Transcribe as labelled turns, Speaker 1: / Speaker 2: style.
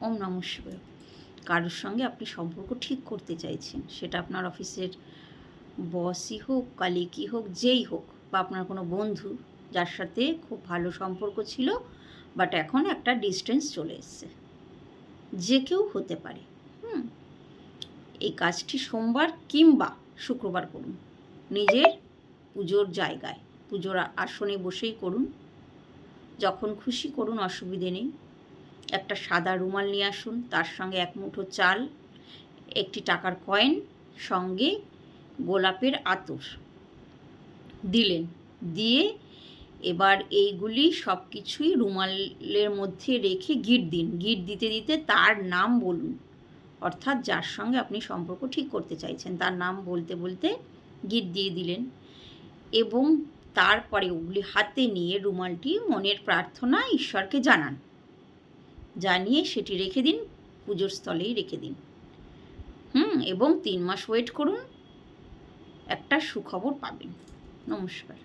Speaker 1: ওম নমঃ শিবায়। কারোর সঙ্গে আপনি সম্পর্ক ঠিক করতে চাইছেন, সেটা আপনার অফিসের বসই হোক, কালিকই হোক, যেই হোক, বা আপনার কোনো বন্ধু যার সাথে খুব ভালো সম্পর্ক ছিল বাট এখন একটা ডিস্টেন্স চলে এসছে, যে কেউ হতে পারে। এই কাজটি সোমবার কিংবা শুক্রবার করুন, নিজের পুজোর জায়গায়, পুজোর আসনে বসেই করুন, যখন খুশি করুন, অসুবিধে নেই। একটা সাদা রুমাল নিয়ে আসুন, তার সঙ্গে এক মুঠো চাল, একটি টাকার কয়েন, সঙ্গে গোলাপের আতর দিলেন। দিয়ে এবার এইগুলি সব কিছুই রুমালের মধ্যে রেখে গিট দিন। গিট দিতে দিতে তার নাম বলুন, অর্থাৎ যার সঙ্গে আপনি সম্পর্ক ঠিক করতে চাইছেন তার নাম বলতে বলতে গিট দিয়ে দিলেন। এবং তারপরে ওগুলি হাতে নিয়ে রুমালটি মনের প্রার্থনা ঈশ্বরকে জানান, জানিয়ে সেটি রেখে দিন, পুজোর স্থলেই রেখে দিন। এবং 3 মাস ওয়েট করুন, একটা সুখবর পাবেন। নমস্কার।